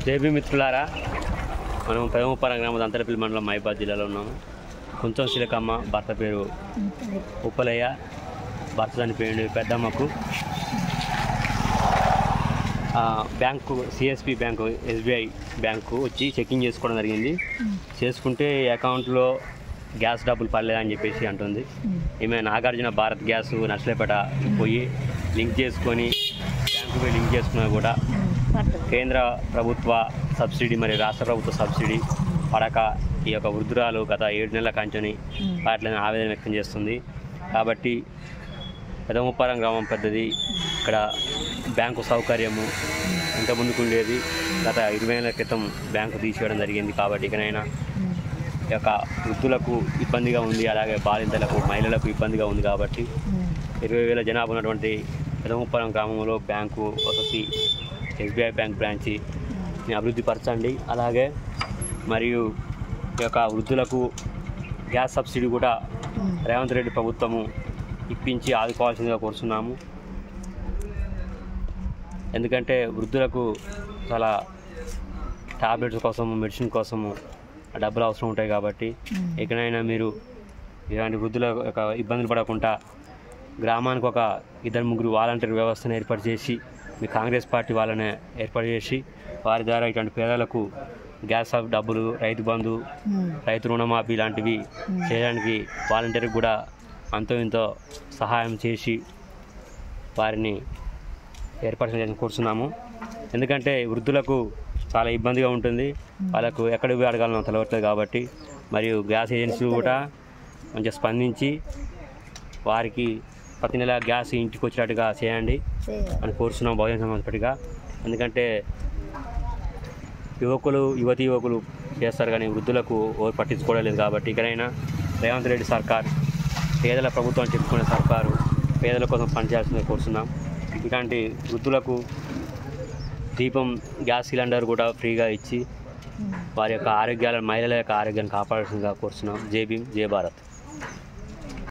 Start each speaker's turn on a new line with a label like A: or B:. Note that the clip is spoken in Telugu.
A: జేబీ మిత్రులారా, మనం పెదముప్పారం గ్రామం దంతలపల్లి మండలం మైబాద్ జిల్లాలో ఉన్నాము. కొంచెం శిలకమ్మ భర్త పేరు ఉప్పలయ్య. భర్త చనిపోయింది. పెద్దమ్మకు bank CSP bank SBI bank వచ్చి చెకింగ్ చేసుకోవడం జరిగింది. చేసుకుంటే అకౌంట్లో గ్యాస్ డబ్బులు పడలేదని చెప్పేసి అంటుంది. ఈమె నాగార్జున భారత్ గ్యాస్ నర్సలేపేట పోయి లింక్ చేసుకొని బ్యాంకు పోయి లింక్ చేసుకున్నా కూడా కేంద్ర ప్రభుత్వ సబ్సిడీ మరియు రాష్ట్ర ప్రభుత్వ సబ్సిడీ పడక ఈ యొక్క వృద్ధురాలు గత 7 నెలల కంచెని వాటిని ఆవేదన వ్యక్తం చేస్తుంది. కాబట్టి పెదముప్పారం గ్రామం పెద్దది. ఇక్కడ బ్యాంకు సౌకర్యము ఇంత ముందుకు ఉండేది. గత 20 నెలల క్రితం బ్యాంకు తీసేయడం జరిగింది. కాబట్టి ఇకనైనా ఈ యొక్క వృద్ధులకు ఇబ్బందిగా ఉంది, అలాగే బాలింతలకు మహిళలకు ఇబ్బందిగా ఉంది. కాబట్టి 20,000 జనాభా ఉన్నటువంటి పెదముప్పారం గ్రామంలో బ్యాంకు వసతి ఎస్బీఐ బ్యాంక్ బ్రాంచి అభివృద్ధి పరచండి. అలాగే మరియు ఈ యొక్క వృద్ధులకు గ్యాస్ సబ్సిడీ కూడా రేవంత్ రెడ్డి ప్రభుత్వము ఇప్పించి ఆదుకోవాల్సిందిగా కోరుతున్నాము. ఎందుకంటే వృద్ధులకు చాలా టాబ్లెట్స్ కోసము, మెడిసిన్ కోసము డబ్బులు అవసరం ఉంటాయి. కాబట్టి ఎక్కడైనా మీరు ఇలాంటి వృద్ధుల యొక్క ఇబ్బందులు పడకుండా గ్రామానికి ఒక 2-3 వాలంటీర్ వ్యవస్థను ఏర్పాటు చేసి, మీ కాంగ్రెస్ పార్టీ వాళ్ళనే ఏర్పాటు చేసి వారి ద్వారా ఇటువంటి పేదలకు గ్యాస్ డబ్బులు, రైతు బంధు, రైతు రుణమాఫీ లాంటివి చేయడానికి వాలంటీర్కి కూడా అంతో ఇంతో సహాయం చేసి వారిని ఏర్పాటు చేయాలని కోరుతున్నాము. ఎందుకంటే వృద్ధులకు చాలా ఇబ్బందిగా ఉంటుంది. వాళ్ళకు ఎక్కడికి పోయి అడగాలనో తెలవట్లేదు. కాబట్టి మరియు గ్యాస్ ఏజెన్సీలు కూడా కొంచెం స్పందించి వారికి ప్రతి నెల గ్యాస్ ఇంటికి వచ్చేటట్టుగా చేయండి అని కోరుతున్నాం బహుజన సమాజ్ పార్టీగా. ఎందుకంటే యువకులు చేస్తారు కానీ వృద్ధులకు ఎవరు పట్టించుకోవడం లేదు. కాబట్టి ఇకనైనా రేవంత్ రెడ్డి సర్కార్, పేదల ప్రభుత్వం చెప్పుకునే సర్కారు పేదల కోసం పనిచేయాల్సిందిగా కోరుతున్నాం. ఇలాంటి వృద్ధులకు దీపం గ్యాస్ సిలిండర్ కూడా ఫ్రీగా ఇచ్చి వారి యొక్క మహిళల యొక్క ఆరోగ్యాన్ని కాపాడాల్సిందిగా కోరుతున్నాం. జై భీమ్, జై భారత్.